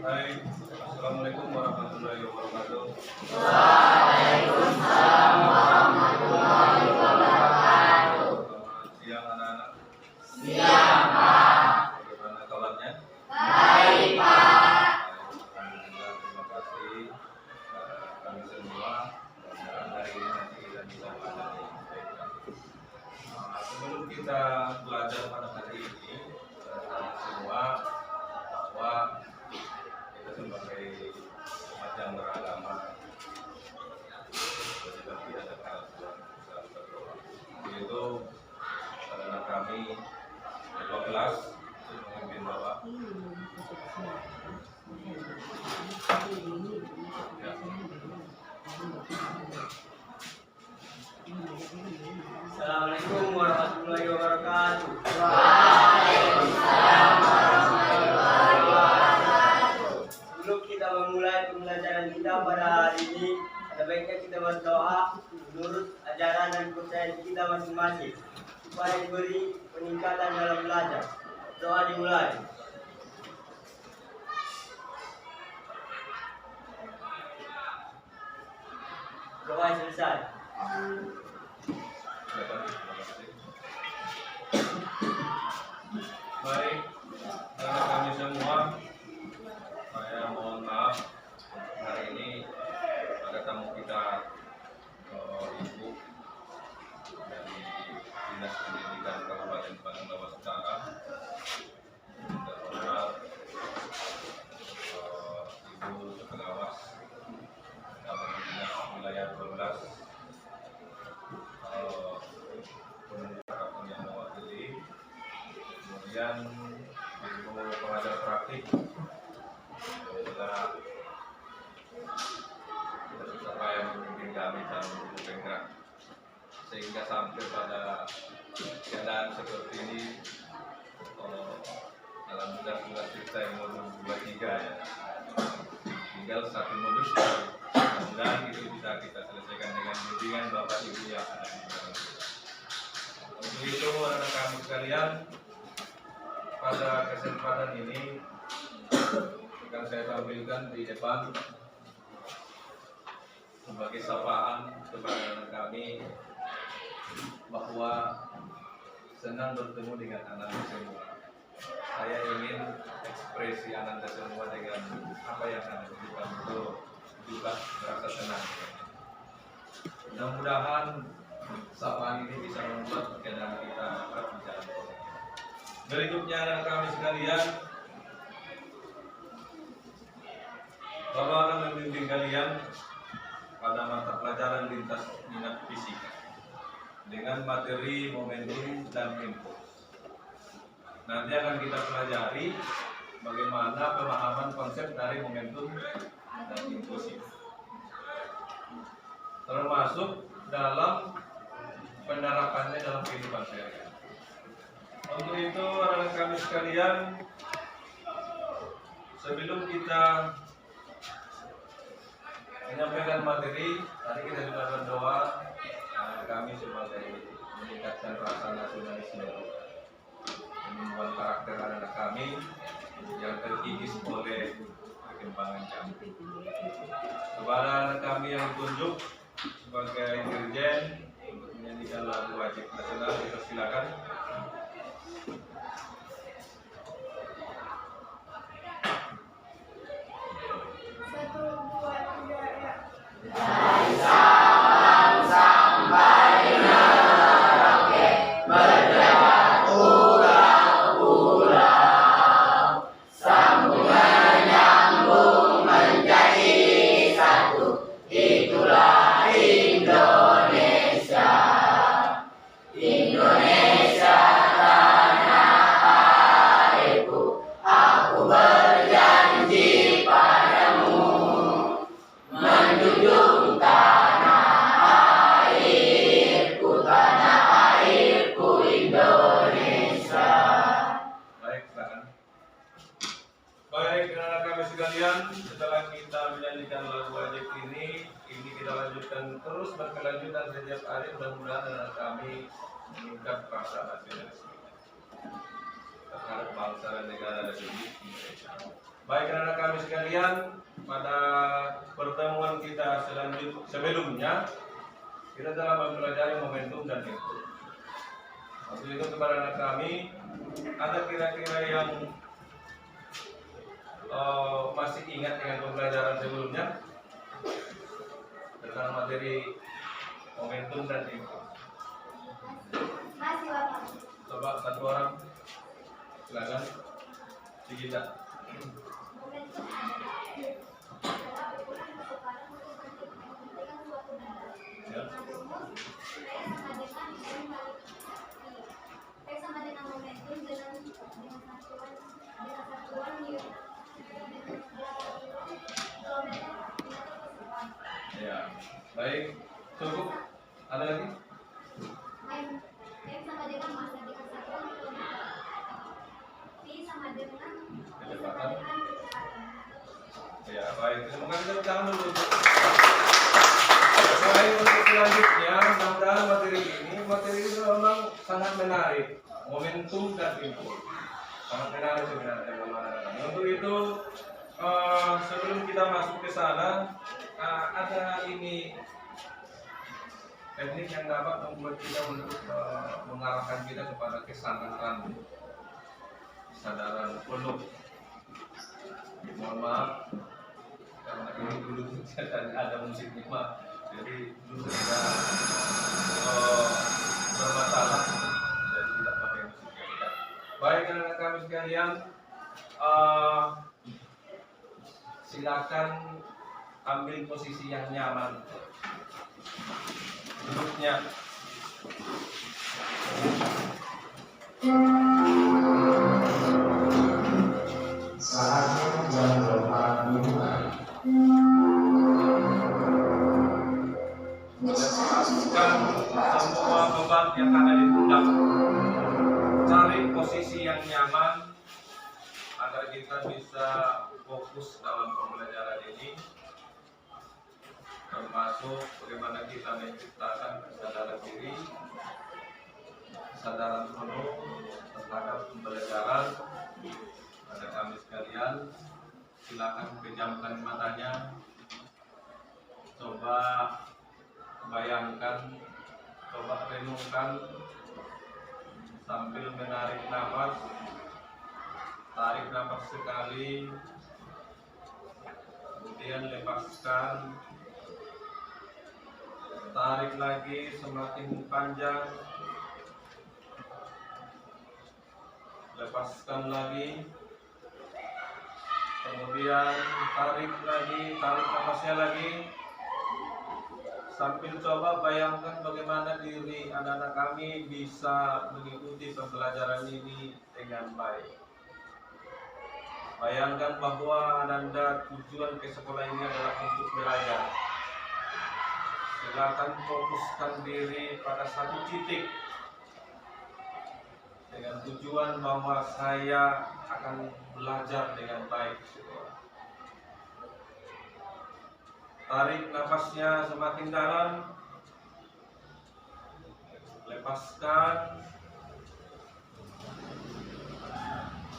Hai, Assalamualaikum warahmatullahi wabarakatuh. Waalaikumsalam warahmatullahi wabarakatuh. Selamat siang anak-anak. Siang, Pak. Bagaimana kabarnya? Baik, Pak. Alhamdulillah, terima kasih kami semua. Dan hari ini nanti kita bisa belajar yang baik. Sebelum kita belajar pada hari ini, semua bahwa kita sebagai umat yang beragama juga tidak ada keraguan dalam berdoa. Yaitu karena kami ketua kelas memimpin Bapak. Assalamualaikum warahmatullahi wabarakatuh. Waalaikumsalam warahmatullahi wabarakatuh. Sebelum kita memulai pembelajaran kita pada hari ini, ada baiknya kita berdoa menurut ajaran dan kepercayaan kita masing-masing supaya diberi peningkatan dalam belajar. Doa dimulai. Doa selesai. Baik, karena kami semua, saya mohon maaf hari ini ada tamu kita, Ibu dari Dinas Pendidikan Kabupaten Padang Lawas Utara. Terhormat Ibu Sepengawas Kabin Dinas Wilayah 12. Yang mewakili, kemudian Ibu pengajar praktik adalah kita susah payah memimpin kami dalam guru penggerak sehingga sampai pada keadaan seperti ini. Alhamdulillah sudah selesai modul 23 ya, tinggal satu modul. Mudah-mudahan itu bisa kita selesaikan dengan bimbingan Bapak Ibu yang ada di dalam. Untuk itu anak kami sekalian, pada kesempatan ini akan saya tampilkan di depan sebagai sapaan kepada anak kami bahwa senang bertemu dengan Anda semua. Saya ingin ekspresi Anda semua dengan apa yang Anda tunjukkan itu juga merasa senang. Mudah-mudahan sapaan ini bisa membuat keadaan kita dapat berjalan. Berikutnya anak kami sekalian, Bapak akan membimbing kalian pada mata pelajaran lintas minat fisika dengan materi momentum dan impuls. Nanti akan kita pelajari bagaimana pemahaman konsep dari momentum dan impuls itu, termasuk dalam penerapannya dalam kehidupan sehari-hari. Untuk itu, anak-anak kami sekalian, sebelum kita menyampaikan materi, tadi kita sudah berdoa. Kami sebagai meningkatkan rasa nasionalisme, membuat karakter anak kami yang terkikis oleh perkembangan kami. Kepada anak kami yang ditunjuk sebagai dirjen untuk menyanyikan lagu wajib nasional, kita silakan. Dari Sabang sampai Merauke, berdekat pulau-pulau, sambung menyambung menjadi satu, itulah Indonesia. Indonesia tanah airku, aku berjanji padamu, menjunjung tanah airku Indonesia. Baik, silakan. Baik, anak kami sekalian, setelah kita menyanyikan lagu wajib ini kita lanjutkan terus berkelanjutan setiap hari. Mudah-mudahan anak kami meningkat rasa nasionalisme terhadap bangsa dan negara Republik Indonesia. Baik, anak kami sekalian, pada pertemuan kita sebelumnya kita telah mempelajari momentum dan itu. Waktu itu kepada anak kami, ada kira-kira yang masih ingat dengan pembelajaran sebelumnya tentang materi momentum dan itu? Masih Bapak. Coba satu orang, silakan. Digita. Momentum adalah ukuran kesepadan untuk kepentingan suatu negara. Ya. P sama dengan momentum dengan satuan kilometer persekuan. Ya, baik. Cukup. Ada lagi? M sama dengan massa dengan satuan kilometer. P sama dengan Kecepatan. kecepatan. Ya, baik. Terima kasih, tepuk tangan dulu. Baik, untuk selanjutnya, mudah-mudahan materi ini memang sangat menarik. Momentum dan info sangat menarik sebenarnya. Untuk itu, sebelum kita masuk ke sana, ada ini teknik yang dapat membuat kita untuk mengarahkan kita kepada kesadaran penuh. Mohon maaf karena ini dulu ada musiknya, Pak. Jadi dulu kita bermasalah, jadi tidak pakai musiknya. Baik, anak kami sekalian, silakan ambil posisi yang nyaman. Duduknya. Saatnya jam 4 dimulai. Lepaskan semua beban yang ada di pundak. Cari posisi yang nyaman agar kita bisa fokus dalam pembelajaran ini, termasuk bagaimana kita menciptakan kesadaran diri, kesadaran penuh terhadap pembelajaran. Pada kami sekalian, silakan pejamkan matanya, coba bayangkan, coba renungkan sambil menarik nafas. Tarik nafas sekali, kemudian lepaskan. Tarik lagi semakin panjang, lepaskan lagi, kemudian tarik lagi, tarik nafasnya lagi, sambil coba bayangkan bagaimana diri anak-anak kami bisa mengikuti pembelajaran ini dengan baik. Bayangkan bahwa Anda tujuan ke sekolah ini adalah untuk belajar. silakan fokuskan diri pada satu titik dengan tujuan bahwa saya akan belajar dengan baik. Tarik nafasnya semakin dalam, lepaskan,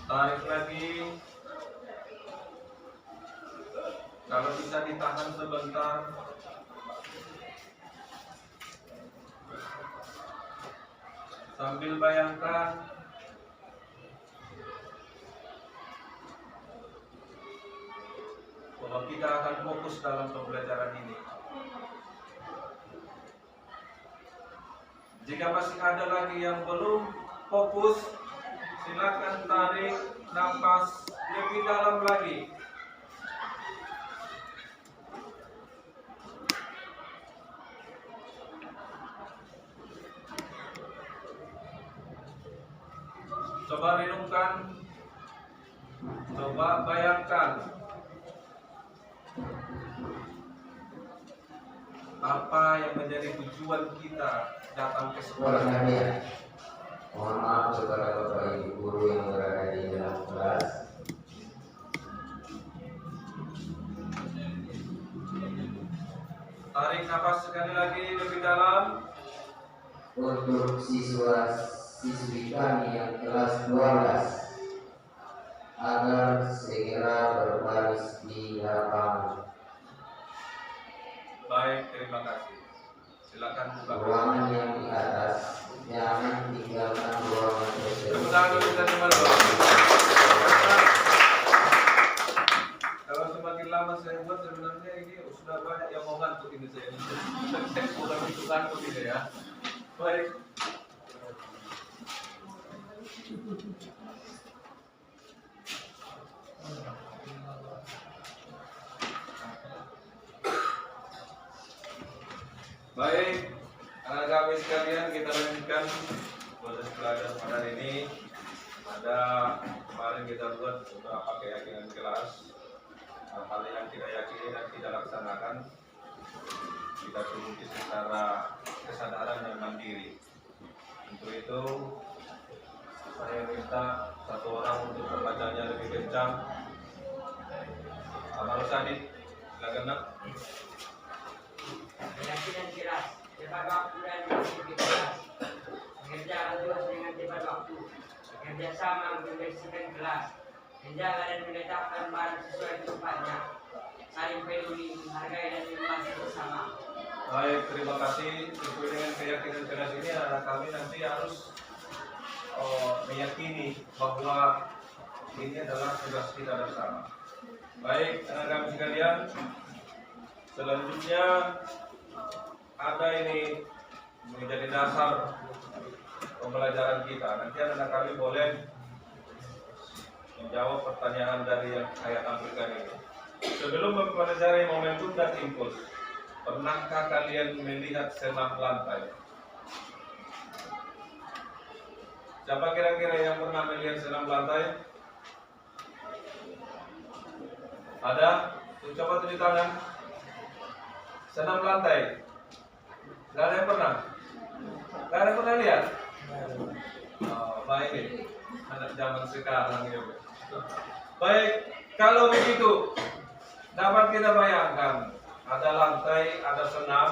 tarik lagi. Kalau bisa ditahan sebentar. Sambil bayangkan bahwa kita akan fokus dalam pembelajaran ini. Jika masih ada lagi yang belum fokus, silakan tarik nafas lebih dalam lagi. Coba renungkan, coba bayangkan apa yang menjadi tujuan kita datang ke sekolah. Mohon maaf kepada Bapak Ibu guru yang berada di dalam kelas. Tarik nafas sekali lagi lebih dalam. Untuk siswi kami yang kelas 12 agar segera berbaris di lapangan. Baik, terima kasih. Silakan buka Ruangan yang di atas, jangan tinggalkan ruangan tersebut. Tepuk tangan dulu teman-teman. Kalau semakin lama saya buat sebenarnya ini sudah banyak yang mau ngantuk ini saya. Saya sudah begitu ngantuk ini ya. Baik. Baik, anak kami sekalian, kita lanjutkan proses belajar pada hari ini. Ada kemarin kita buat beberapa keyakinan kelas, hal yang kita yakini dan kita laksanakan, kita turuti secara kesadaran dan mandiri. Untuk itu saya minta satu orang untuk membacanya lebih kencang. Amal Sadid, silakan nak. Keyakinan keras, tepat waktu dan disiplin kelas. Bekerja terus dengan tepat waktu. Bekerja sama membersihkan kelas. Menjaga dan menetapkan barang sesuai tempatnya. Saling peduli, menghargai dan menghormati bersama. Baik, terima kasih. Sesuai dengan keyakinan keras ini, anak kami nanti harus meyakini bahwa ini adalah tugas kita bersama. Baik, anak kami sekalian, selanjutnya ada ini menjadi dasar pembelajaran kita. Nanti anak kami boleh menjawab pertanyaan dari yang saya tampilkan ini. Sebelum mempelajari momentum dan impuls, pernahkah kalian melihat senam lantai? Siapa kira-kira yang pernah melihat senam lantai? Ada? Coba tunjuk tangan. Senam lantai. Gak ada yang pernah? Gak ada yang pernah lihat? Oh, baik. Anak zaman sekarang ya. Baik, kalau begitu dapat kita bayangkan ada lantai, ada senam,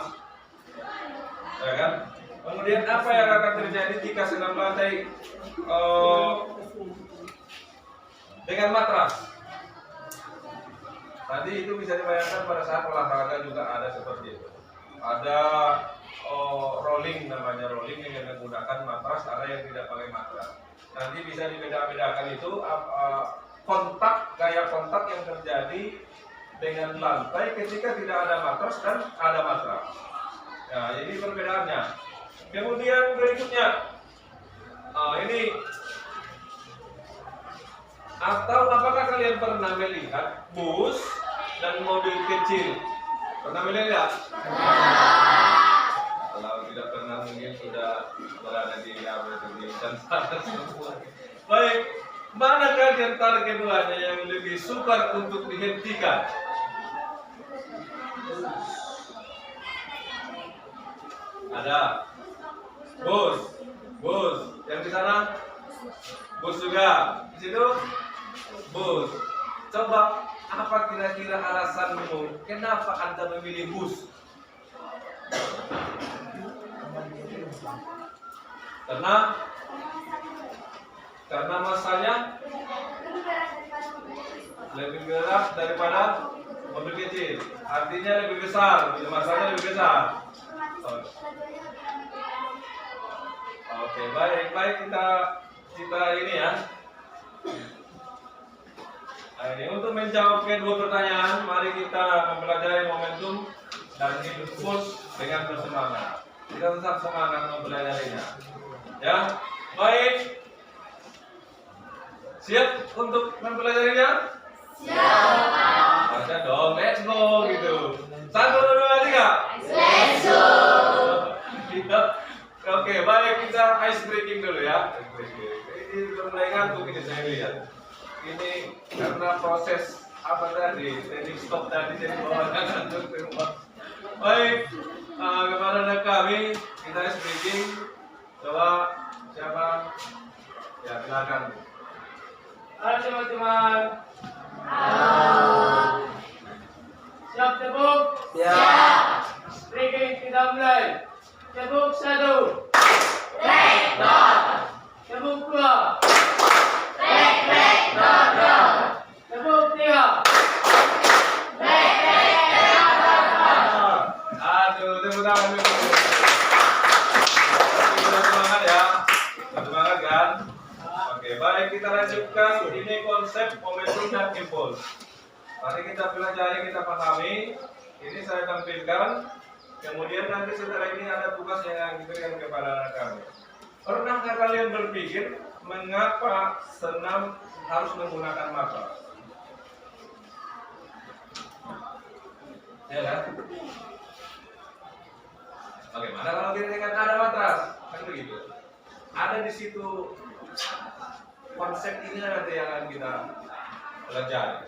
ya kan? Kemudian apa yang akan terjadi jika senam lantai dengan matras? Nanti itu bisa dibayangkan pada saat olahraga juga ada seperti itu. Ada rolling, namanya rolling yang menggunakan matras, ada yang tidak pakai matras. Nanti bisa dibeda-bedakan itu kontak, gaya kontak yang terjadi dengan lantai ketika tidak ada matras dan ada matras. Nah, ini perbedaannya. Kemudian berikutnya, ini atau apakah kalian pernah melihat bus dan mobil kecil? Pernah melihat? Kalau tidak pernah mungkin sudah berada di dan sana semua. Baik, manakah di antara keduanya yang lebih sukar untuk dihentikan? Ada. Bus. Bus. Yang di sana? Bus juga. Di situ? Bus. Coba apa kira-kira alasanmu kenapa Anda memilih bus? Karena masanya lebih berat daripada mobil kecil. Artinya lebih besar, masanya lebih besar. Oke, baik kita ini ya. Nah, ini untuk menjawab kedua pertanyaan, mari kita mempelajari momentum dan hidup bus dengan bersemangat. Kita tetap semangat mempelajarinya. Ya, baik. Siap untuk mempelajarinya? Siap. Baca dong, let's go gitu. 1, 2, 3. Let's go. Oke, baik kita ice breaking dulu ya. Ini udah mulai ngantuk ini saya lihat. Ini karena proses apa tadi, teknik stop tadi jadi bawaan ngantuk semua. Baik, kepada kami kita ice breaking. Coba siapa? Ya silakan. Halo teman-teman. Siap tepuk? Siap. Breaking kita mulai. Tepuk 1. Tepuk 2. Tepuk 3. Aduh, tepuk tangan dulu. Kita semangat ya. Semangat kan? Oke, baik kita lanjutkan. Ini konsep momentum dan impuls. Mari kita pelajari, kita pahami. Ini saya tampilkan. Kemudian nanti setelah ini ada tugas yang akan diberikan kepada anak kami. Pernahkah kalian berpikir mengapa senam harus menggunakan matras? Ya kan? Bagaimana kalau kita dengan ada matras? Kan begitu. Ada di situ konsep ini nanti yang akan kita pelajari.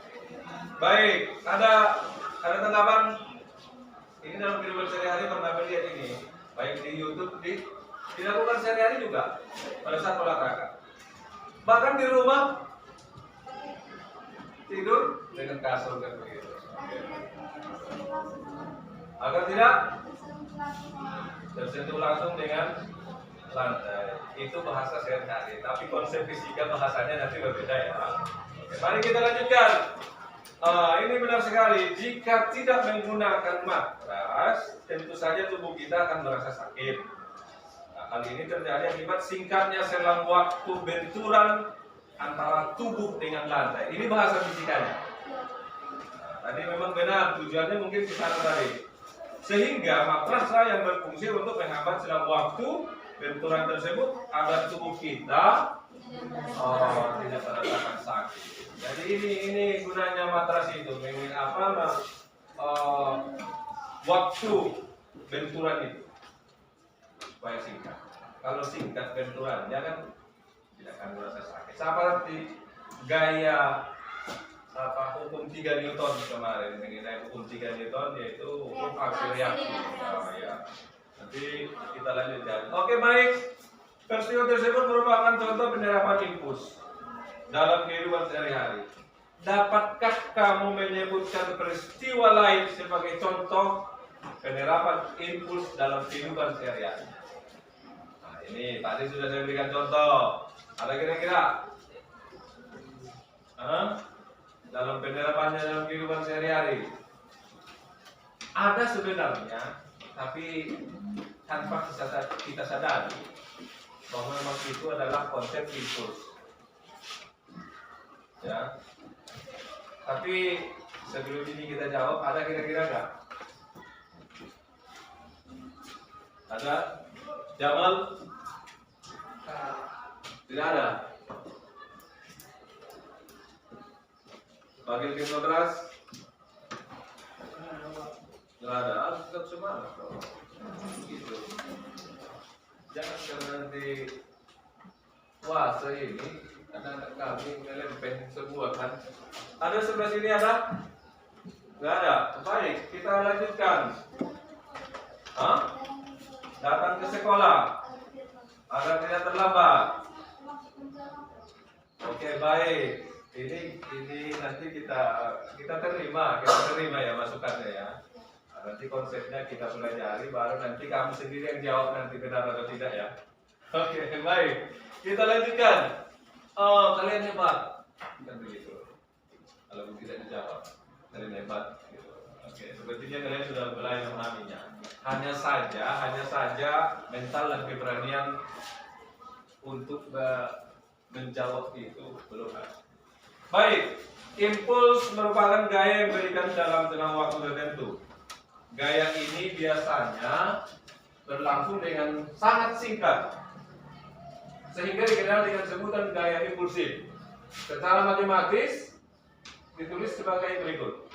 Baik, ada tanggapan? Ini dalam kehidupan sehari-hari pernah melihat ini, baik di YouTube, dilakukan sehari-hari juga pada saat olahraga. Bahkan di rumah tidur dengan kasur kan begitu. Agar tidak tersentuh langsung dengan lantai. Itu bahasa sehari-hari, tapi konsep fisika bahasanya nanti berbeda ya. Oke, mari kita lanjutkan. Ini benar sekali. Jika tidak menggunakan matras, tentu saja tubuh kita akan merasa sakit. Nah, hal ini terjadi akibat singkatnya selang waktu benturan antara tubuh dengan lantai. Ini bahasa fisikanya. Nah, tadi memang benar, tujuannya mungkin di sana tadi. Sehingga matraslah yang berfungsi untuk menghambat selang waktu benturan tersebut agar tubuh kita tidak merasakan sakit. Jadi ini gunanya matras itu, waktu benturan itu supaya singkat. Kalau singkat benturannya kan tidak akan merasa sakit. Seperti gaya hukum 3 Newton kemarin, mengenai hukum 3 Newton yaitu hukum aksi reaksi. Ya. Nanti kita lanjutkan. Oke, baik. Peristiwa tersebut merupakan contoh penerapan impuls dalam kehidupan sehari-hari. Dapatkah kamu menyebutkan peristiwa lain sebagai contoh penerapan impuls dalam kehidupan sehari-hari? Nah, ini tadi sudah saya berikan contoh. Ada kira-kira? Dalam penerapannya dalam kehidupan sehari-hari. Ada sebenarnya, tapi tanpa kita sadari bahwa memang itu adalah konsep impuls. Ya. Tapi sebelum ini kita jawab, ada kira-kira nggak? Ada? Jamal? Tidak ada. Wakil Kimnodras? Tidak ada. Harus tetap semangat. Gitu. Jangan karena nanti puasa ini anak-anak kami melempeng semua kan. Ada sebelah sini ada? Nggak ada. Baik, kita lanjutkan. datang ke sekolah agar tidak terlambat. Oke, baik. Ini nanti kita terima ya masukannya ya. Nanti konsepnya kita pelajari, baru nanti kamu sendiri yang jawab nanti benar atau tidak ya. Oke, baik. Kita lanjutkan. Oh, kalian hebat. Kan begitu. Kalau tidak dijawab, kalian hebat. Gitu. Oke, sepertinya kalian sudah mulai memahaminya. Hanya saja mental dan keberanian untuk menjawab itu belum ada. Baik, impuls merupakan gaya yang diberikan dalam jangka waktu tertentu. Gaya ini biasanya berlangsung dengan sangat singkat, sehingga dikenal dengan sebutan gaya impulsif. Secara matematis ditulis sebagai berikut: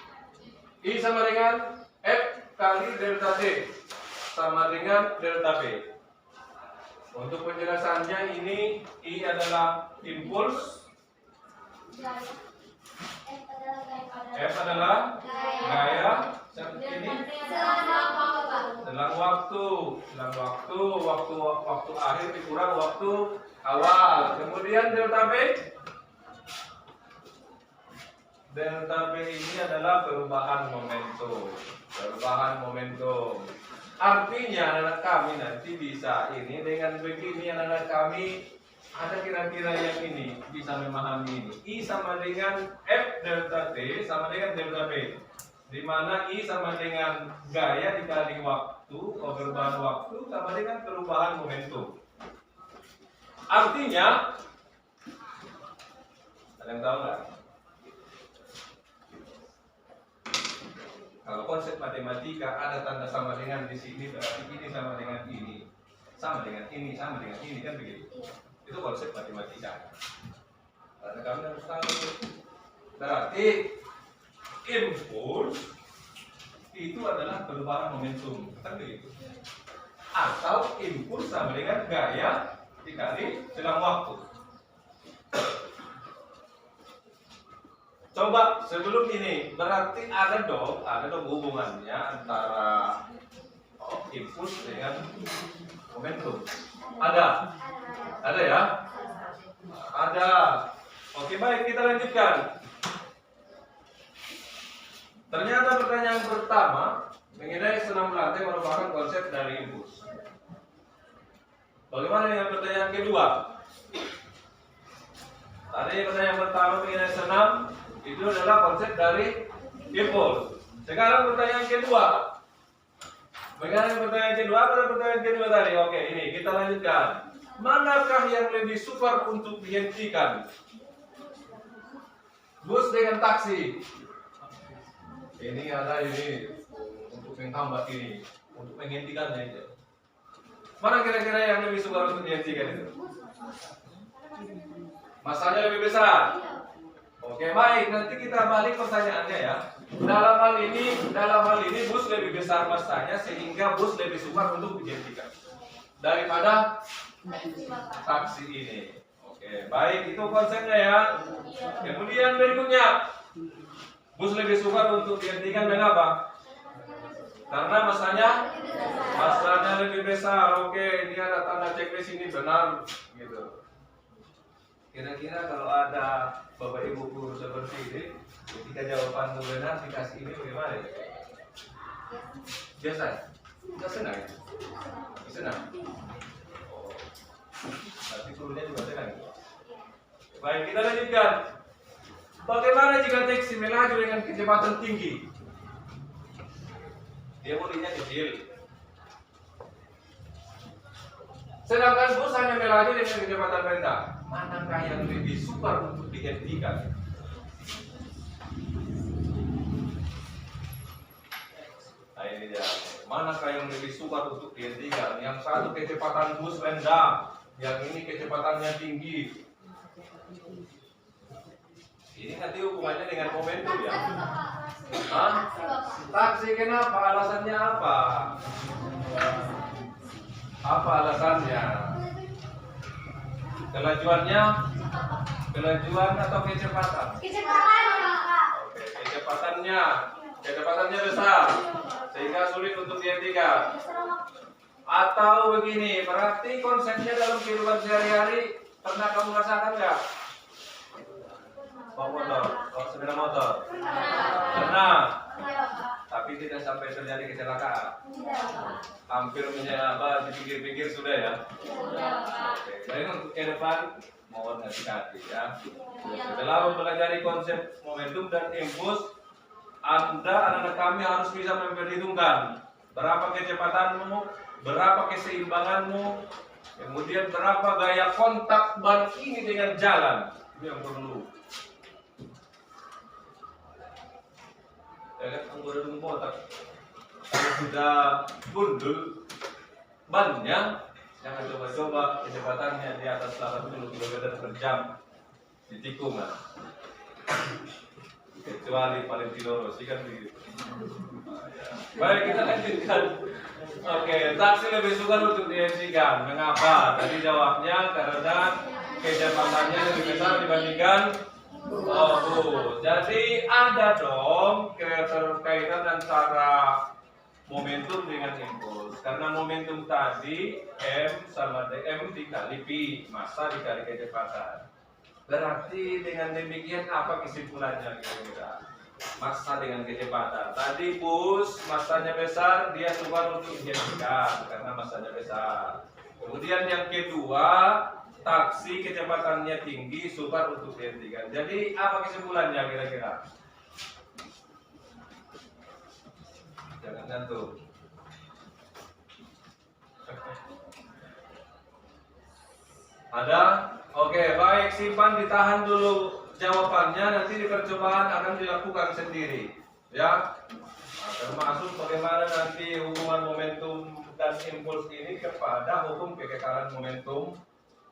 I sama dengan F kali delta T sama dengan delta P. Untuk penjelasannya ini I adalah impuls, F adalah gaya, ini selang waktu akhir dikurang waktu awal. Kemudian delta P ini adalah perubahan momentum. Artinya anak kami nanti bisa ini dengan begini, anak kami ada kira-kira yang ini bisa memahami ini. I sama dengan F delta T sama dengan delta P, di mana I sama dengan gaya dikali waktu, perubahan waktu sama dengan perubahan momentum. Artinya, ada yang tahu nggak? Kalau konsep matematika ada tanda sama dengan di sini, berarti ini sama dengan ini, sama dengan ini, sama dengan ini, kan begitu? Itu konsep matematika. Karena kami harus tahu. Berarti impuls itu adalah perubahan momentum, kan begitu? Atau impuls sama dengan gaya dikali selang waktu. Coba sebelum ini berarti ada dong hubungannya antara impuls dengan momentum. Ada ya? Ada. Oke, baik, kita lanjutkan. Ternyata pertanyaan pertama mengenai senam lantai merupakan konsep dari impuls. Bagaimana dengan pertanyaan kedua? Tadi pertanyaan pertama mengenai senam itu adalah konsep dari impuls. Sekarang pertanyaan kedua. Bagaimana pertanyaan kedua? Pada pertanyaan kedua tadi. Oke, ini kita lanjutkan. Manakah yang lebih super untuk dihentikan? Bus dengan taksi. Ini ada ini untuk menghambat ini, untuk menghentikannya itu. Mana kira-kira yang lebih super untuk dihentikan itu? Masanya lebih besar. Oke, baik, nanti kita balik pertanyaannya ya. Dalam hal ini bus lebih besar masanya sehingga bus lebih sukar untuk dihentikan daripada taksi ini. Oke, baik, itu konsepnya ya. Kemudian berikutnya, bus lebih sukar untuk dihentikan dengan apa? Karena masanya lebih besar. Oke, ini ada tanda checklist ini benar gitu. Kira-kira kalau ada Bapak Ibu guru seperti ini, ketika jawaban benar dikasih ini bagaimana? Biasa? Kita senang ya? Senang? Oh. Berarti gurunya juga senang. Baik, kita lanjutkan. Bagaimana jika taksi melaju dengan kecepatan tinggi? Dia mulainya kecil. Sedangkan bus hanya melaju dengan kecepatan rendah. Manakah yang lebih super untuk dihentikan? Nah ini dia. Manakah yang lebih super untuk dihentikan? Yang satu kecepatan bus rendah, yang ini kecepatannya tinggi. Ini nanti hubungannya dengan momentum ya. Hah? Taksi kenapa? Alasannya apa? Apa alasannya? Kelajuan atau kecepatan? Oke, kecepatannya besar sehingga sulit untuk dihentikan. Atau begini, berarti konsepnya dalam kehidupan sehari-hari pernah kamu rasakan nggak? Bawa motor, bawa sepeda motor. Pernah, tapi tidak sampai terjadi kecelakaan. Hampir menyapa di pinggir-pinggir sudah ya. Oke, baik untuk ke depan mohon hati-hati ya. Setelah mempelajari konsep momentum dan impuls, Anda anak-anak kami harus bisa memperhitungkan berapa kecepatanmu, berapa keseimbanganmu, kemudian berapa gaya kontak ban ini dengan jalan. Itu yang perlu. Ya kan, anggota kotak. Kalau sudah gundul bannya, jangan coba-coba kecepatannya di atas 80 km per jam di tikungan. Kecuali Valentino Rossi kan begitu. Baik, kita lanjutkan. Oke, taksi lebih suka untuk diemsikan. Mengapa? Tadi jawabnya karena kecepatannya lebih besar dibandingkan jadi ada dong keterkaitan antara momentum dengan impuls. Karena momentum tadi M sama M dikali P, massa dikali kecepatan. Berarti dengan demikian apa kesimpulannya kira-kira? Massa dengan kecepatan. Tadi bus massanya besar, dia sukar untuk dihentikan karena massanya besar. Kemudian yang kedua, taksi kecepatannya tinggi, sukar untuk dihentikan. Jadi apa kesimpulannya kira-kira? Jangan ngantuk. Ada? Oke, baik, simpan, ditahan dulu jawabannya, nanti di percobaan akan dilakukan sendiri. Ya, nah, termasuk bagaimana nanti hubungan momentum dan impuls ini kepada hukum kekekalan momentum.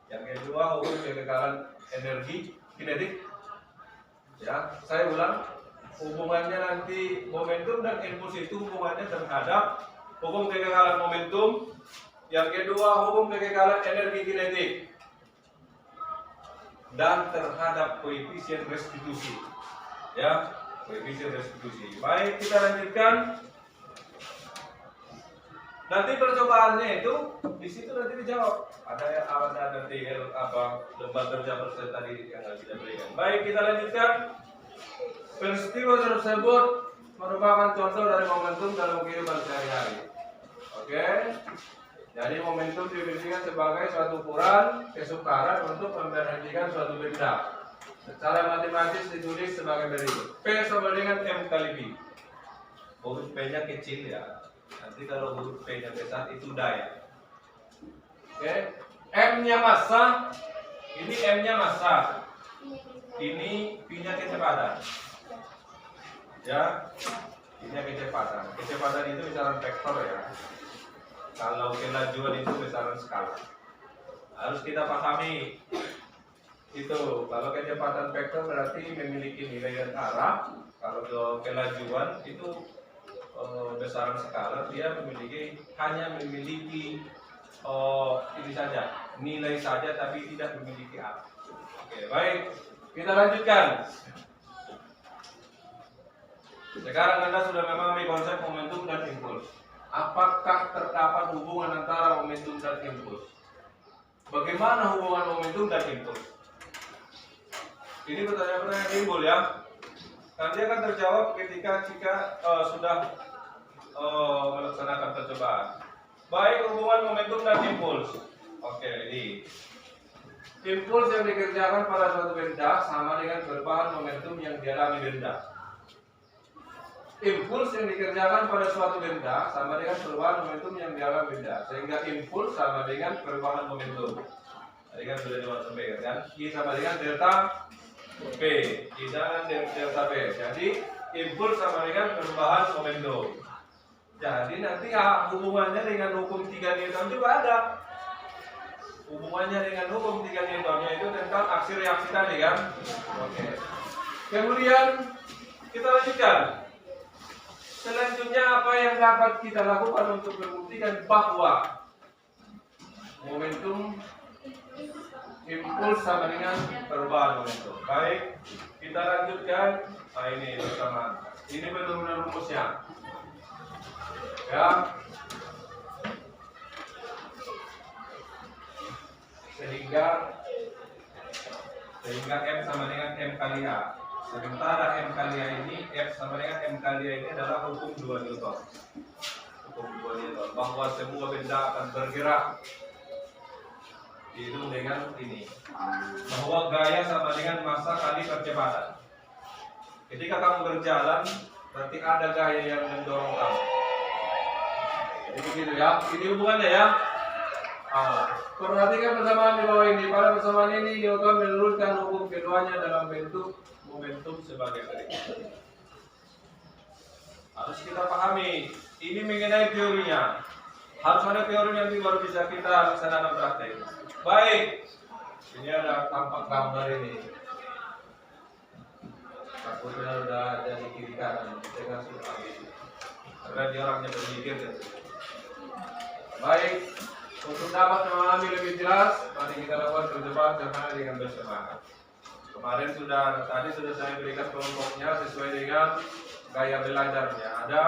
Yang kedua, hukum kekekalan energi kinetik. Ya, saya ulang, hubungannya nanti momentum dan impuls itu hubungannya terhadap hukum kekekalan momentum. Yang kedua, hukum kekekalan energi kinetik. Dan terhadap koefisien restitusi, ya, koefisien restitusi. Baik, kita lanjutkan. Nanti percobaannya itu di situ nanti dijawab. Ada nanti apa lembar kerja persen tadi yang harus kita berikan. Baik, kita lanjutkan. Peristiwa tersebut merupakan contoh dari momentum dalam kehidupan sehari-hari. Oke. Jadi momentum didefinisikan sebagai suatu ukuran kesukaran untuk memberhentikan suatu benda. Secara matematis ditulis sebagai berikut: P sama dengan M kali B. Huruf P-nya kecil ya. Nanti kalau huruf P-nya besar itu daya. Oke. M-nya massa. Ini M-nya massa. Ini P-nya kecepatan. Ya. P-nya kecepatan. Kecepatan itu besaran vektor ya. Kalau kelajuan itu besaran skala. Harus kita pahami itu. Kalau kecepatan vektor berarti memiliki nilai dan arah. Kalau kelajuan itu besaran skala, dia hanya memiliki ini saja, nilai saja, tapi tidak memiliki arah. Oke, baik, kita lanjutkan. Sekarang Anda sudah memahami konsep momentum dan impuls. Apakah terdapat hubungan antara momentum dan impuls? Bagaimana hubungan momentum dan impuls? Ini pertanyaan-pertanyaan timbul ya. Nanti akan terjawab ketika sudah melaksanakan percobaan. Baik, hubungan momentum dan impuls. Oke, ini impuls yang dikerjakan pada suatu benda sama dengan perubahan momentum yang dialami benda. Impuls yang dikerjakan pada suatu benda sama dengan perubahan momentum yang dialami benda. Sehingga impuls sama dengan perubahan momentum. Tadi kan sudah disampaikan kan? I sama dengan delta P. I dengan delta P. Jadi impuls sama dengan perubahan momentum. Jadi nanti hubungannya dengan hukum 3 Newton juga ada. Hubungannya dengan hukum 3 Newton, yaitu tentang aksi reaksi tadi kan. Oke. Kemudian kita lanjutkan. Selanjutnya apa yang dapat kita lakukan untuk membuktikan bahwa momentum impuls sama dengan perubahan momentum. Baik, kita lanjutkan. Nah, ini bersama. Ini benar-benar rumusnya. Ya. sehingga M sama dengan M kali A. Sementara M kali A ini, F sama dengan M kali A ini adalah hukum 2 Newton. Hukum 2 Newton, bahwa semua benda akan bergerak dihitung dengan ini, bahwa gaya sama dengan massa kali percepatan. Ketika kamu berjalan, berarti ada gaya yang mendorong kamu. Jadi begitu ya, ini hubungannya ya. Perhatikan persamaan di bawah ini. Pada persamaan ini Newton menurunkan hukum keduanya dalam bentuk momentum sebagai berikut. Harus kita pahami, ini mengenai teorinya. Harus ada teori nanti baru bisa kita laksanakan praktek. Baik, ini ada tampak gambar ini. Takutnya udah ada di kiri kanan, kita kasih lagi. Karena dia orangnya berpikir ya. Baik, untuk dapat memahami lebih jelas, mari kita lakukan percobaan bersama dengan bersemangat. Kemarin tadi sudah saya berikan kelompoknya sesuai dengan gaya belajarnya. Ada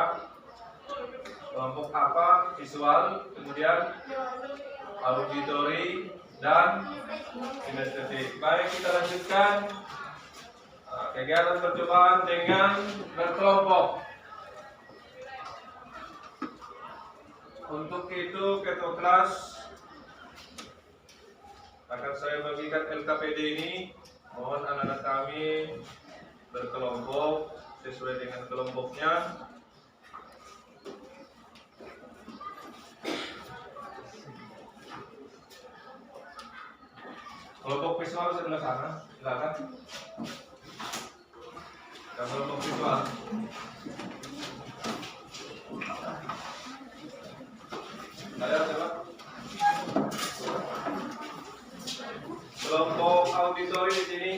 kelompok apa? Visual, kemudian auditory dan kinestetik. Baik, kita lanjutkan kegiatan percobaan dengan berkelompok. Untuk itu ketua kelas akan saya bagikan LKPD ini. Mohon anak-anak kami berkelompok sesuai dengan kelompoknya. Kelompok visual sebelah sana, silakan. Dan kelompok visual. Ada siapa? Kelompok auditori di sini.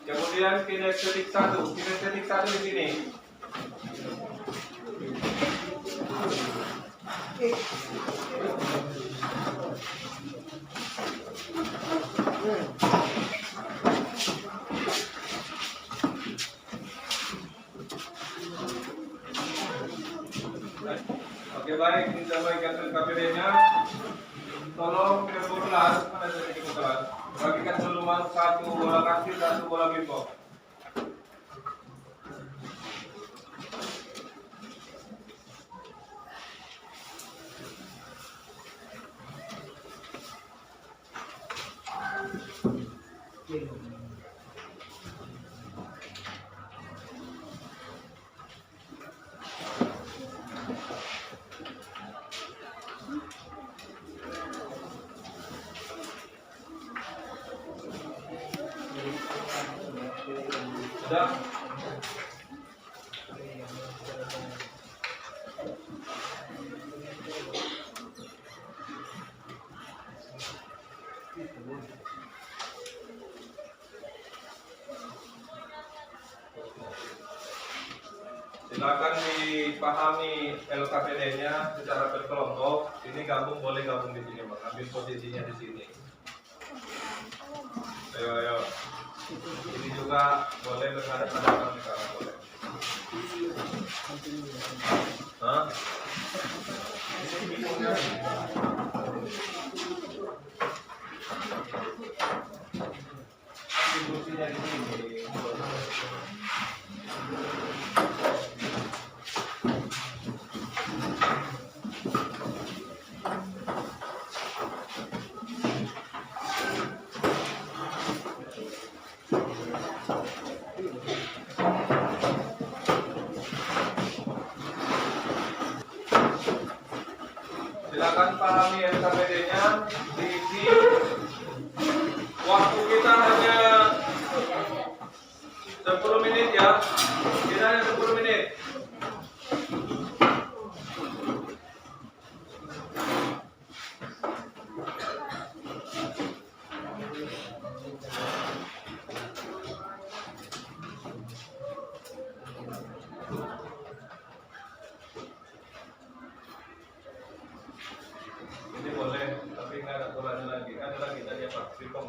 Kemudian kinestetik 1 di sini. Oke, baik, kita bagikan LKPD-nya. Tolong ketua kelas, mana dari ketua kelas? Bagikan dulu satu bola kaki, satu bola pingpong. Sudah. Silakan dipahami LKPD-nya secara berkelompok. Ini gabung boleh gabung di sini, Bang. Ambil posisinya di sini. Ayo. Ini juga boleh berhadapan-hadapan sekarang boleh. Hah? Fungsinya di sini. Silakan pahami LKPD-nya. Diisi. Waktu kita hanya 10 menit ya. Kita hanya 10 menit. Ini boleh, tapi nggak ada aturannya lagi. Ada lagi tadi apa? Pingpong.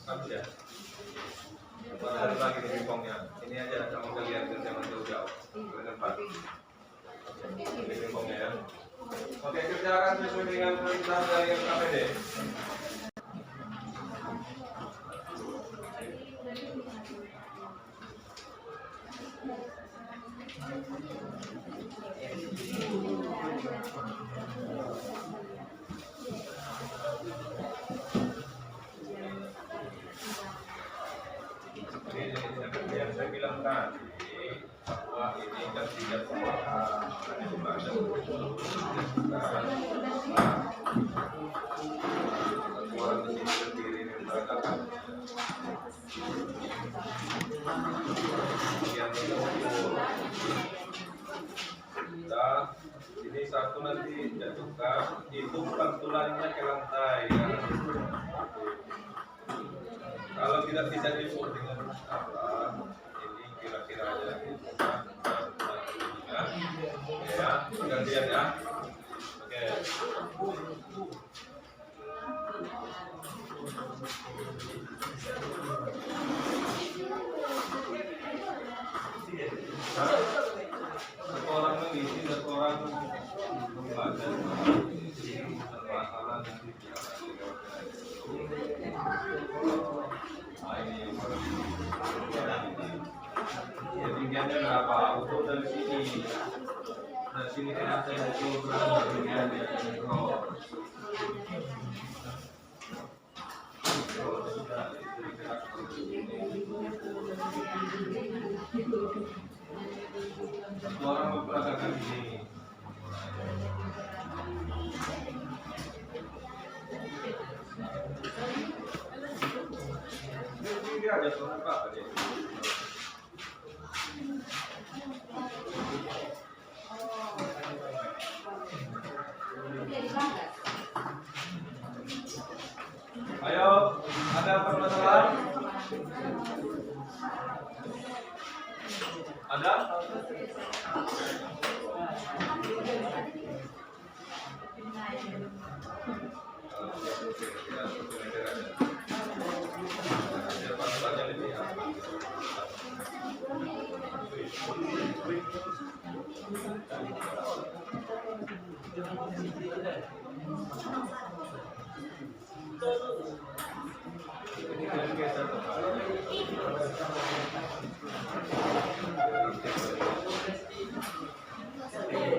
Habis ya? lagi di pingpongnya. Ini aja sama kalian dan jangan jauh-jauh. Dengan Pak. Di pingpongnya ya. Oke, kerjakan sesuai dengan perintah dari KPD. Ini yang saya bilang tadi bahwa ini kan tidak semua orang di sini berdiri memberangkatkan yang kita ini satu nanti jatuhkan itu pantulannya ke lantai ya. Kalau tidak bisa diukur dengan apa ini kira-kira aja ya gantian ya. Oke. Satu orang mengisi, satu orang membaca, satu masalah nanti ini ya tinggiannya berapa? Ukur dari sini kan ada yang ukur berapa tinggiannya satu orang memperagakan ini. Ini ada suara apa dia? Ayo, ada permasalahan? Ada?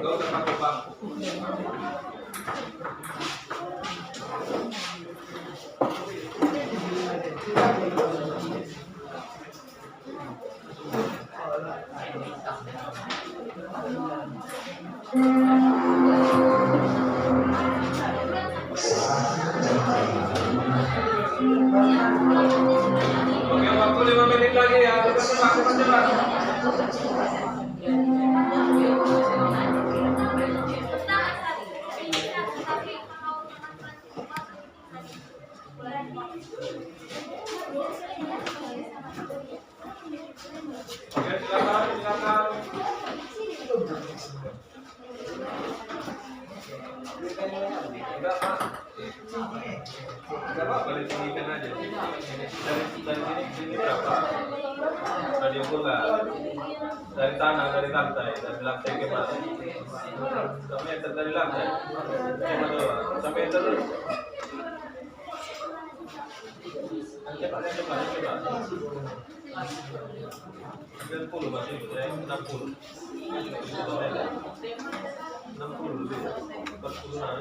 Kau terpakai bangku. Oke, waktu 5 menit lagi ya. Cepat. Oke, silakan. Enggak, Pak. Enggak apa-apa, ditinggikan aja. Dari sini berapa? Sudah diukur nggak? Dari tanah, dari lantai ke mana? 1 meter dari lantai. Coba 1 meter. Coba. 90 masih, 60. 60 lebih, 40-an.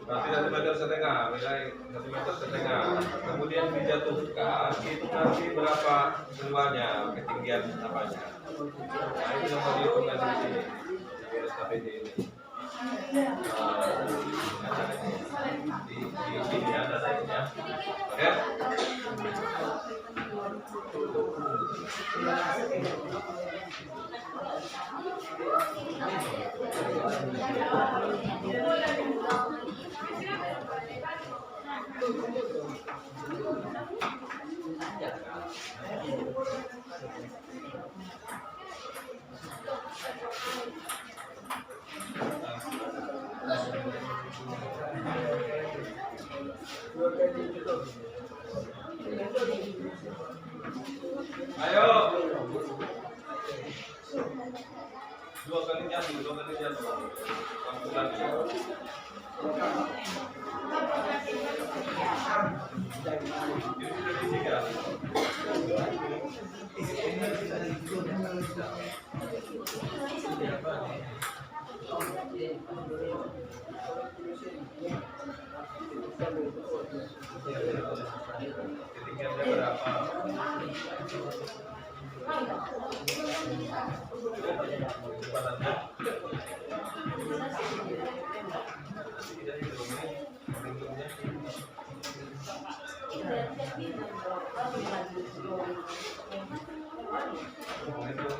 Berarti 1,5 meter, nilai 1,5 meter. Kemudian dijatuhkan, itu nanti berapa keluarnya, ketinggian apanya. Nah, itu yang mau dihitungkan di sini. Di SKPD ini. Di sini ya datanya. Oke? Ayo. Dua kali jatuh. Satu lagi. Ketinggiannya berapa? Kecepatannya.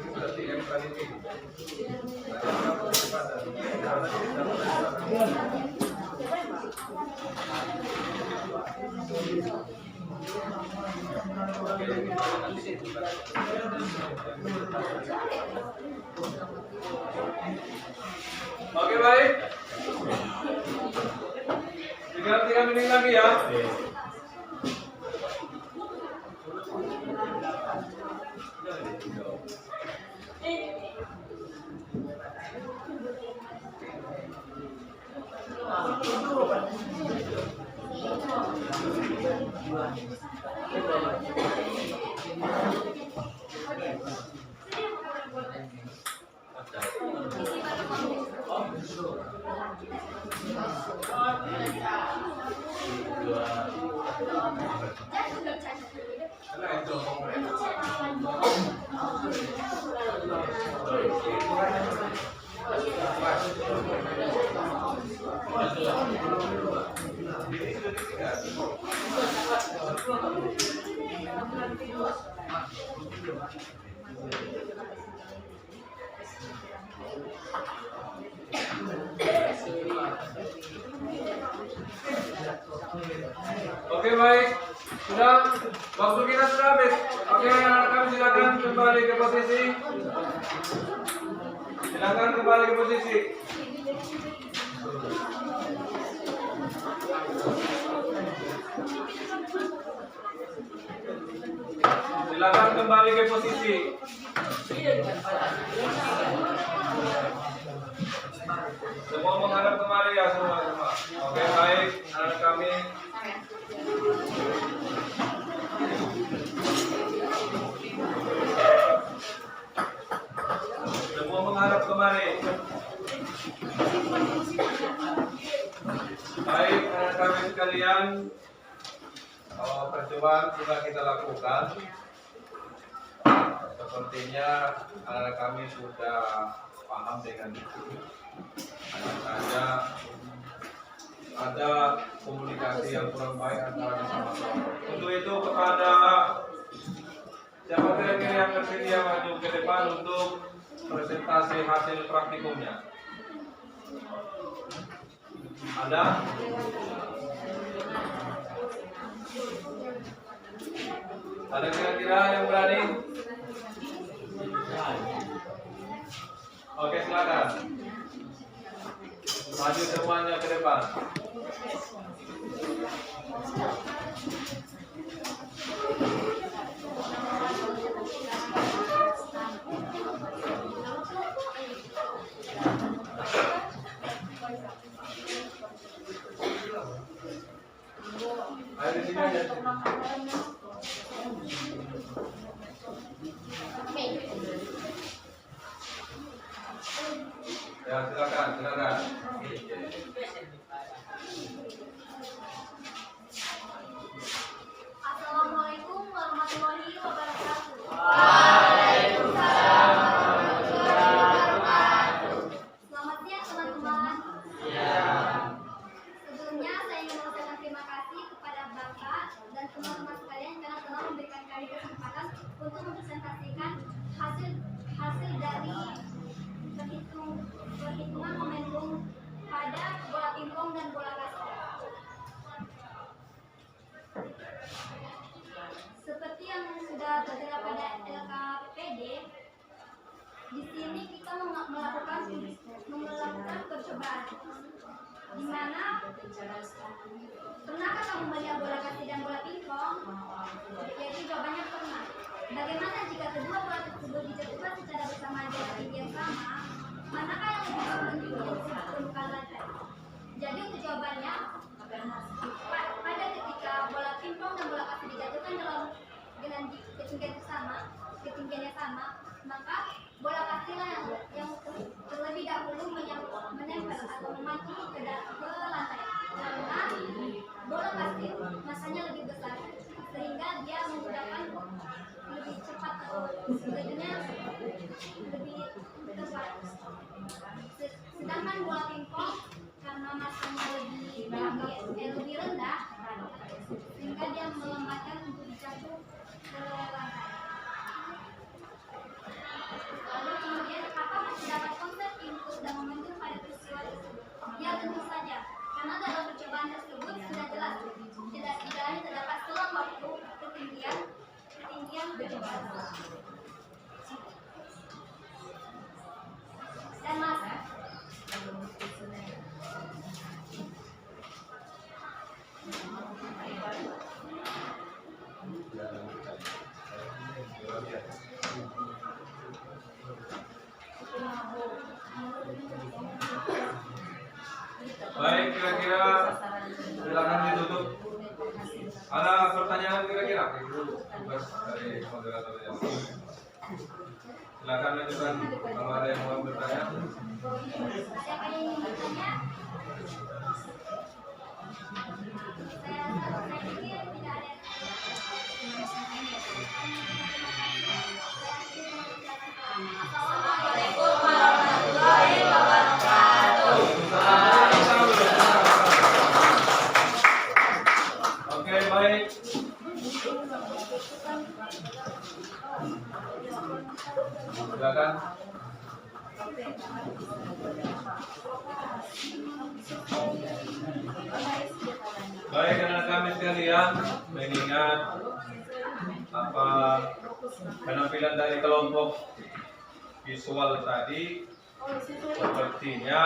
Berarti yang paling tinggi. Oke, baik. Tinggal 3 menit lagi ya. Oke, baik. Sudah, waktu kita sudah habis. Oke, kami silakan kembali ke posisi. Silakan kembali ke posisi. Silakan kembali ke posisi. Semua menghadap kemari ya semua. Oke, baik, anak kami. Semua menghadap kemari. Baik, anak kami sekalian, percobaan sudah kita lakukan. Sepertinya anak kami sudah paham dengan itu. Hanya saja ada komunikasi yang kurang baik antara sama-sama. Untuk itu kepada siapa kira-kira yang bersedia maju ke depan untuk presentasi hasil praktikumnya? Ada? Ada kira-kira yang berani? Oke, silakan. Maju semuanya ke depan. Ayo di sini aja. Ya, silakan. Assalamualaikum warahmatullahi wabarakatuh. Waalaikumsalam warahmatullahi wabarakatuh. Selamat siang teman-teman. Sebelumnya saya ingin mengucapkan terima kasih kepada Bapak dan teman-teman sekalian karena telah memberikan kami kesempatan untuk mempresentasikan hasil dari perhitungan momentum pada bola pingpong dan bola basket. Seperti yang sudah tertera pada LKPD, di sini kita melakukan percobaan, di mana pernahkah Bagaimana jika kedua bola tersebut dijatuhkan secara bersamaan dengan tinggi yang sama? Manakah yang lebih besar dan tinggi untuk permukaan lantai? Jadi untuk jawabannya, pada ketika bola pingpong dan bola kaki dijatuhkan dengan ketinggian yang sama, maka bola kakilah yang terlebih dahulu menempel atau memancing ke lantai. Karena bola kaki masanya lebih besar, sehingga dia menggunakan lebih cepat atau jadinya lebih cepat. Sedangkan bola pingpong karena masanya lebih rendah, sehingga dia melambatkan untuk jatuh ke lantai. Lalu kemudian apa terdapat konsep input dan momentum pada peristiwa tersebut? Ya tentu saja, karena dalam percobaan tersebut sudah jelas di dalamnya terdapat selang waktu ketinggian percobaan dan masa. Baik, kira-kira silakan ditutup. Ada pertanyaan kira-kira? Tugas dari moderatornya. Silakan lanjutkan kalau ada yang mau bertanya. Siapa yang ingin bertanya? Saya pikir tidak ada. Assalamualaikum warahmatullahi wabarakatuh. Oke, baik. Silakan. Baik, anak kami sekalian, mengingat penampilan dari kelompok visual tadi, sepertinya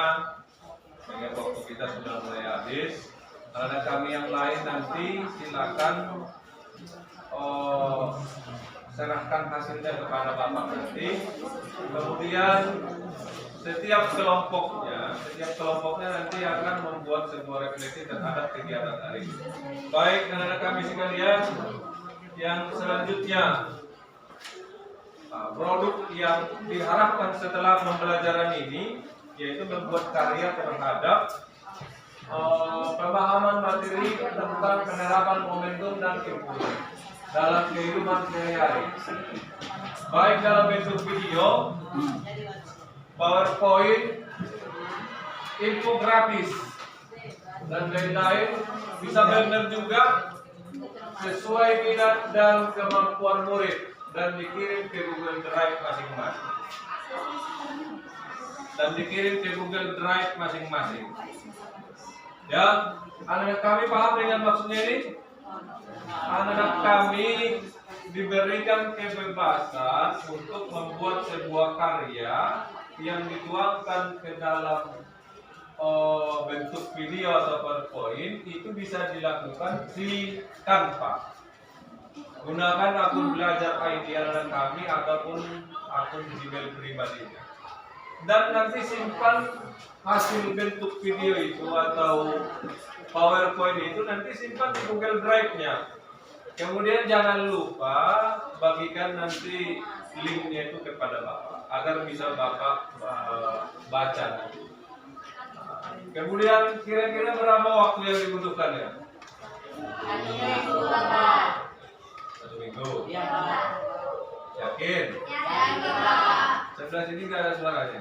mengingat waktu kita sudah mulai habis. Anak kami yang lain nanti silakan serahkan hasilnya kepada Bapak nanti. Kemudian setiap kelompoknya nanti akan membuat sebuah refleksi terhadap kegiatan hari ini. Baik, anak-anak kami sekalian, yang selanjutnya produk yang diharapkan setelah pembelajaran ini yaitu membuat karya terhadap pemahaman materi tentang penerapan momentum dan impuls dalam kehidupan sehari-hari, baik dalam bentuk video, PowerPoint, infografis, dan lain-lain. Bisa benar juga sesuai minat dan kemampuan murid dan dikirim ke Google Drive masing-masing. Ya, anak-anak kami paham dengan maksudnya ini? Anak-anak kami diberikan kebebasan untuk membuat sebuah karya yang dituangkan ke dalam bentuk video atau PowerPoint. Itu bisa dilakukan di Canva. Gunakan akun belajar ID anak kami ataupun akun Gmail pribadinya. Dan nanti simpan hasil bentuk video itu atau PowerPoint itu nanti simpan di Google Drive-nya. Kemudian jangan lupa bagikan nanti linknya itu kepada Bapak agar bisa Bapak baca. Kemudian kira-kira berapa waktu yang dibutuhkan ya? 1 minggu. Yakin? Sebelah sini nggak ada suaranya.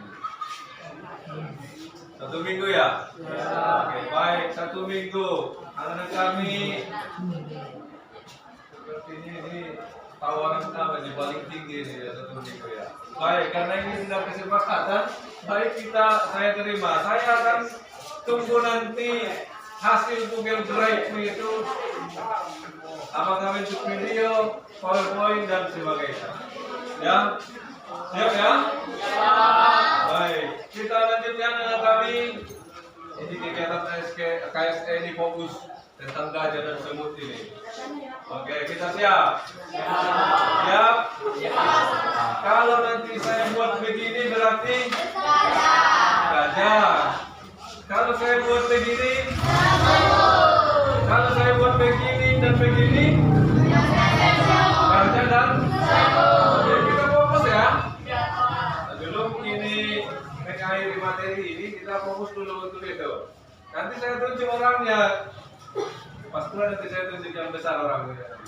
1 minggu ya? Oke, baik, 1 minggu. Anak-anak kami sepertinya ini tawaran namanya paling tinggi nih ya, 1 minggu ya. Baik, karena ini sudah kesepakatan, baik saya terima. Saya akan tunggu nanti hasil Google Drive itu, apakah bentuk video, PowerPoint dan sebagainya. Ya, siap ya? Baik, kita lanjutkan dengan kami Ini kegiatan KSE ini fokus tentang gajah dan semut ini. Oke, kita siap? Siap? Kalau nanti saya buat begini berarti gajah. Kalau saya buat begini, kalau saya buat begini dan begini, gajah dan oke, kita fokus ya. Dulu ini mengakhiri materi ini kita fokus dulu untuk itu. Nanti saya tunjuk orangnya. Pas pulang nanti saya tunjuk yang besar orangnya.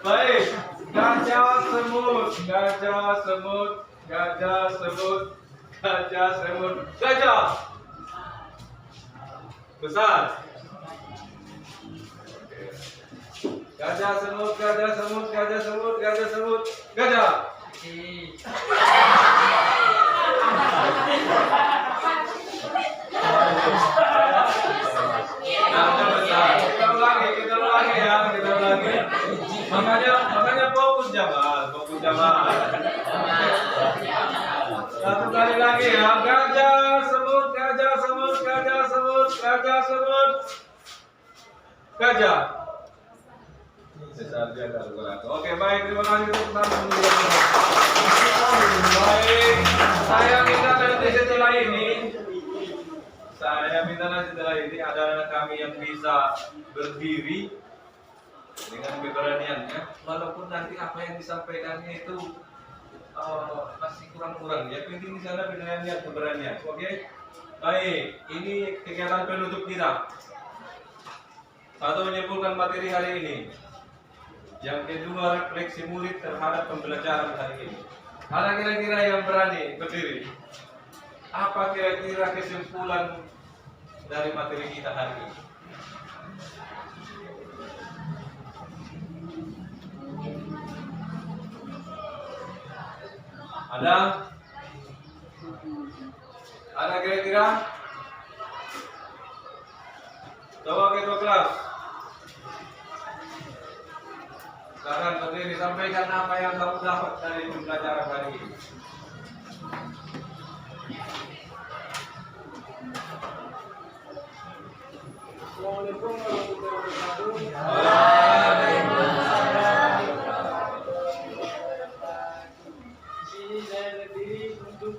Baik, gajah semut, gajah semut, gajah semut, gajah semut, gajah besar. Gajah semut, gajah semut, gajah semut, gajah semut, gajah. Gajah besar. Kita ulangi ya, kita ulangi. Makanya fokus Jamal, fokus Jamal. Satu kali lagi ya, gajah semut, gajah semut, gajah semut, gajah semut, gajah. Oke, baik, terima kasih untuk baik, saya minta nanti setelah ini ada anak kami yang bisa berdiri dengan keberaniannya, walaupun nanti apa yang disampaikannya itu masih kurang-kurang ya, penting di sana keberanian. Oke, baik, ini kegiatan penutup kita. Satu, menyimpulkan materi hari ini. Yang kedua, refleksi murid terhadap pembelajaran hari ini. Ada kira-kira yang berani berdiri? Apa kira-kira kesimpulan dari materi kita hari ini? Ada? Ada kira-kira? Coba ketua kelas. Silakan berdiri, sampaikan apa yang kamu dapat dari pembelajaran hari ini. Assalamualaikum warahmatullahi wabarakatuh. Di sini saya berdiri untuk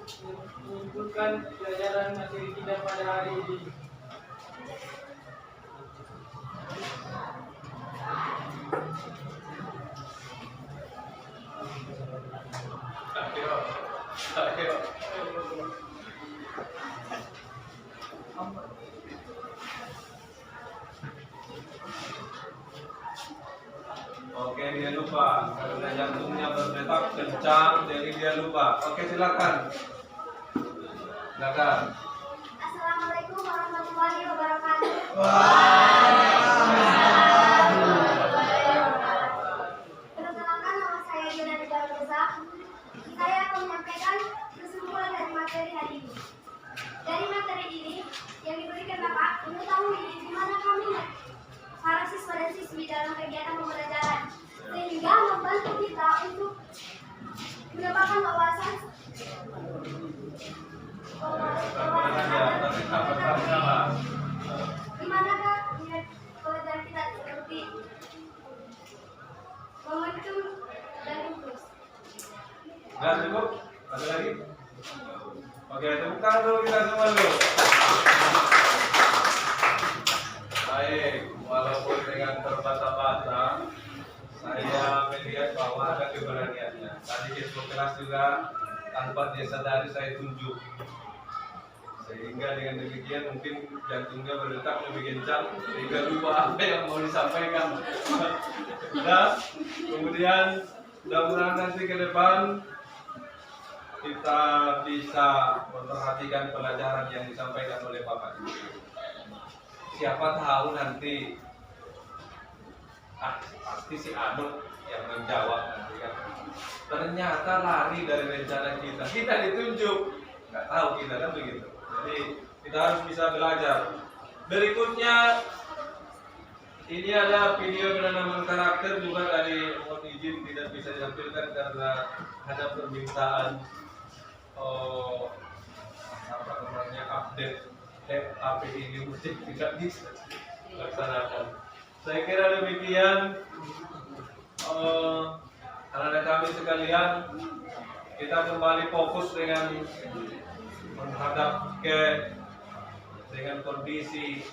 menyimpulkan pelajaran materi kita pada hari ini. Ayo. Oke, dia lupa karena jantungnya berdetak kencang, jadi dia lupa. Oke, silakan. Silakan. Assalamualaikum warahmatullahi wabarakatuh. Perkenalkan, nama saya Yuna Desa. Saya akan menyampaikan kesimpulan dari materi hari ini. Dari materi ini yang diberikan Bapak mengetahui di mana kami para siswa dan siswi dalam kegiatan pembelajaran, sehingga membantu kita untuk mendapatkan wawasan di manakah pelajaran kita seperti momentum dan impuls. Nah, cukup? Ada lagi? Oke, tepuk tangan dulu kita semua dulu. Baik, walaupun dengan terbata-bata, saya melihat bahwa ada keberaniannya. Tadi ketua kelas juga tanpa dia sadari saya tunjuk. Sehingga dengan demikian mungkin jantungnya berdetak lebih kencang, sehingga lupa apa yang mau disampaikan. Dan kemudian mudah-mudahan nanti ke depan kita bisa memperhatikan pelajaran yang disampaikan oleh Bapak Ibu. Siapa tahu nanti pasti si Anu yang menjawab nanti kan. Ternyata lari dari rencana kita ditunjuk, nggak tahu kita kan begitu. Jadi kita harus bisa belajar. Berikutnya ini ada video penanaman karakter juga dari, mohon izin tidak bisa ditampilkan karena ada permintaan apa namanya update API ini musik tidak bisa laksanakan. Saya kira demikian, anak-anak kami sekalian, kita kembali fokus menghadap dengan kondisi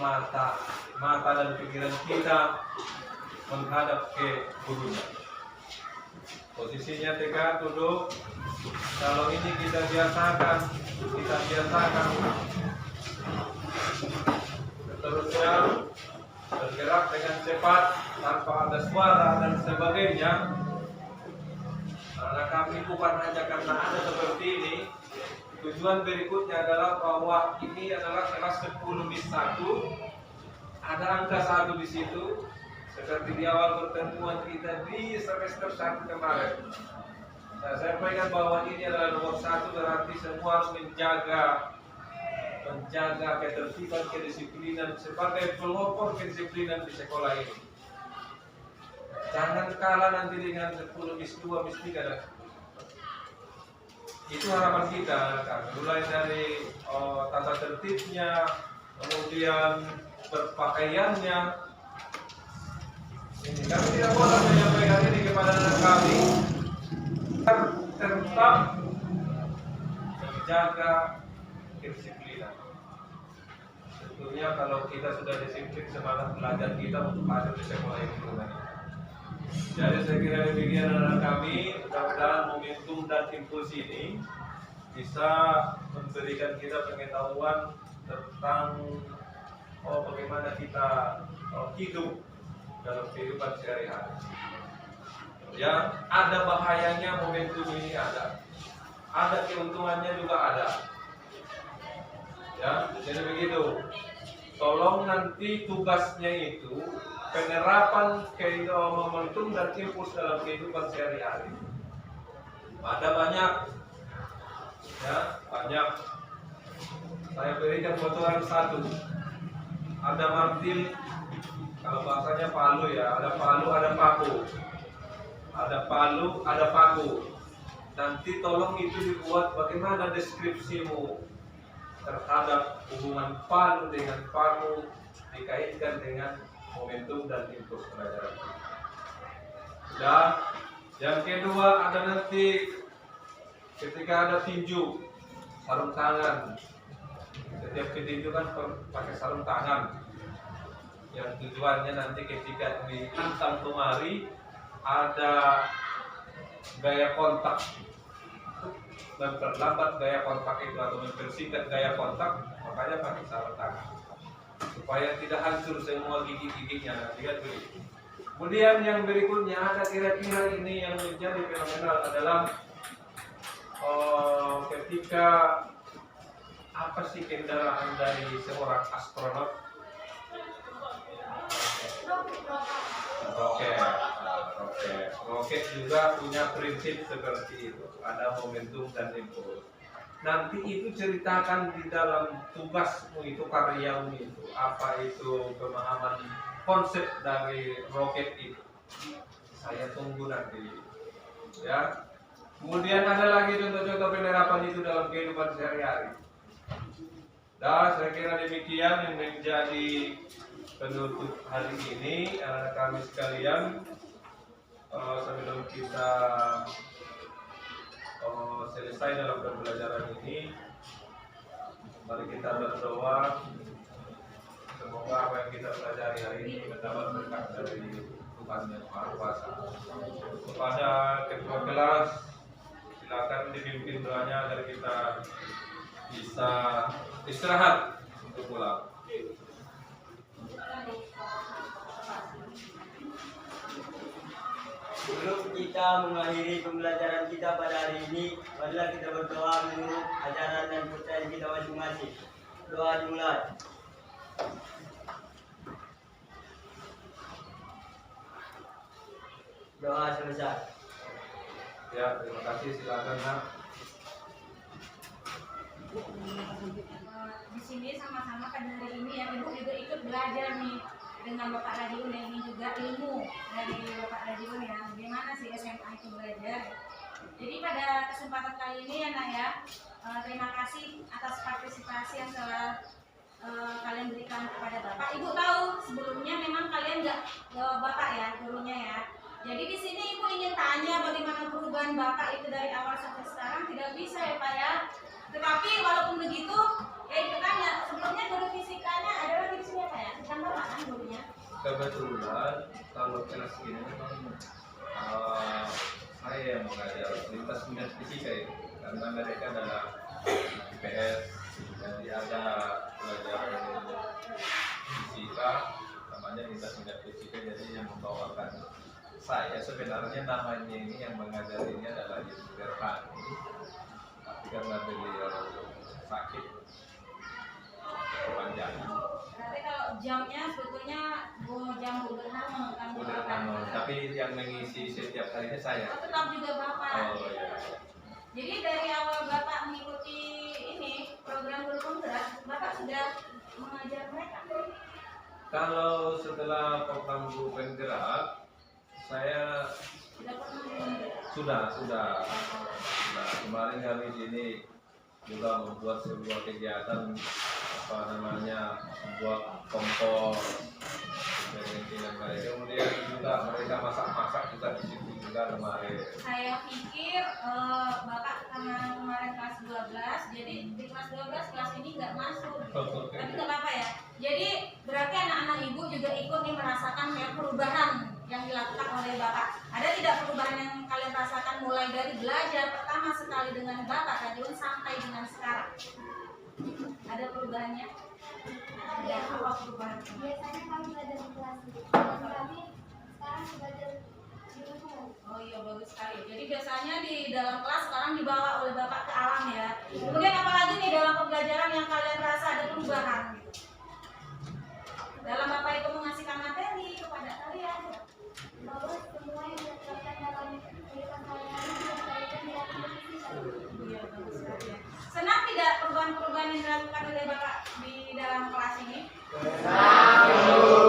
mata dan pikiran kita menghadap ke gurunya. Posisinya tegak, duduk. Kalau ini kita biasakan seterusnya bergerak dengan cepat tanpa ada suara dan sebagainya. Karena kami bukan hanya karena ada seperti ini, tujuan berikutnya adalah bahwa ini adalah kelas 10-1, ada angka 1 di situ, seperti di awal pertemuan kita di semester 1 kemarin. Saya sampaikan bahwa ini adalah nomor 1, berarti semua harus menjaga ketertiban, kedisiplinan sebagai pelopor kedisiplinan di sekolah ini. Jangan kalah nanti dengan 10-2, 3. Itu harapan kita, kan? Mulai dari tata tertibnya, kemudian berpakaiannya. Ini kami tidak boleh menyampaikan ini kepada anak kami, tetap menjaga kedisiplinan. Tentunya kalau kita sudah disiplin, semangat belajar kita untuk ada di sekolah ini. Jadi saya kira demikian anak kami, mudah-mudahan momentum dan impuls ini bisa memberikan kita pengetahuan tentang bagaimana kita hidup dalam kehidupan sehari-hari. Ya, ada bahayanya momentum ini ada keuntungannya juga ada. Ya, jadi begitu. Tolong nanti tugasnya itu penerapan momentum dan impuls dalam kehidupan sehari-hari. Ada banyak. Saya berikan bocoran 1. Ada martil, kalau bahasanya palu ya, ada palu, ada paku. Ada palu, ada paku. Nanti tolong itu dibuat bagaimana deskripsimu terhadap hubungan palu dengan paku dikaitkan dengan momentum dan impuls pelajaran. Dan yang kedua ada nanti ketika ada tinju, sarung tangan. Setiap tinju kan pakai sarung tangan. Yang tujuannya nanti ketika dihantam kemari ada gaya kontak, memperlambat gaya kontak itu atau mempersingkat gaya kontak, makanya pakai sarung tangan supaya tidak hancur semua gigi-giginya. Lihat begitu. Kemudian yang berikutnya ada kira-kira ini yang menjadi fenomenal adalah ketika apa sih kendaraan dari seorang astronot? Roket juga punya prinsip seperti itu. Ada momentum dan impuls. Nanti itu ceritakan di dalam tugasmu itu, karyamu itu, apa itu pemahaman konsep dari roket itu. Saya tunggu nanti, ya. Kemudian ada lagi contoh-contoh penerapan itu dalam kehidupan sehari-hari. Dan saya kira demikian yang menjadi penutup hari ini, anak kami sekalian. Sebelum kita selesai dalam pembelajaran ini, mari kita berdoa semoga apa yang kita pelajari hari ini mendapat berkat dari Tuhan yang Maha Kuasa. Kepada ketua kelas, silakan dipimpin doanya agar kita bisa istirahat untuk pulang. Sebelum kita mengakhiri pembelajaran kita pada hari ini, marilah kita berdoa menurut ajaran dan percayaan kita masing-masing. Doa dimulai. Doa selesai. Ya, terima kasih. Silakan, Nak. Di sini sama-sama kan hari ini ya, Ibu juga ikut belajar nih dengan Bapak Radio, dan ini juga ilmu dari Bapak Radio ya. Bagaimana sih SMA itu belajar? Jadi pada kesempatan kali ini ya Nak ya, terima kasih atas partisipasi yang telah kalian berikan kepada Bapak. Ibu tahu sebelumnya memang kalian nggak Bapak ya gurunya ya. Jadi di sini Ibu ingin tanya bagaimana perubahan Bapak itu dari awal sampai sekarang tidak bisa ya Pak ya. Tetapi walaupun begitu, ya itu kan ya sebelumnya guru fisikanya adalah di sini ya Pak ya, bukan Bapak kan gurunya. Kebetulan kalau kelas ini memang saya yang mengajar lintas minat fisika itu karena mereka adalah IPS, jadi ada pelajaran fisika namanya lintas minat fisika, jadi yang membawakan saya sebenarnya namanya ini yang mengajarinya adalah Ibu Berhani, tapi karena beliau sakit kepanjangan. Berarti kalau jamnya sebetulnya jam Berhano kan Tapi yang mengisi setiap harinya saya. tetap juga Bapak. Oh iya. Jadi dari awal Bapak mengikuti ini program guru penggerak, Bapak sudah mengajar mereka. Kalau setelah program guru penggerak, saya Sudah pernah menggerak. sudah. Kemarin kami di sini juga membuat sebuah kegiatan membuat kompos dengan mereka, kemudian juga mereka masak juga di situ juga kemarin. Saya pikir Bapak karena kemarin kelas 12, jadi di kelas 12 kelas ini nggak masuk. Tapi nggak apa-apa ya. Jadi berarti anak-anak ibu juga ikut nih merasakan kayak perubahan yang dilakukan oleh Bapak. Ada tidak perubahan yang kalian rasakan mulai dari belajar pertama sekali dengan Bapak Kadiun sampai dengan sekarang? Ada perubahannya? Ada apa perubahan? Biasanya kami belajar di kelas, dan kami sekarang belajar di rumah. Oh iya bagus sekali. Jadi biasanya di dalam kelas sekarang dibawa oleh Bapak ke alam ya. Kemudian apalagi nih dalam pembelajaran yang kalian rasa ada perubahan gitu? Dalam Bapak itu mengasihkan materi kepada kalian. Bahwa semua yang diterapkan dalam kehidupan sehari-hari dilakukan di dalam fisika. Iya bagus sekali ya. Senang tidak perubahan-perubahan yang dilakukan oleh Bapak di dalam kelas ini? Senang.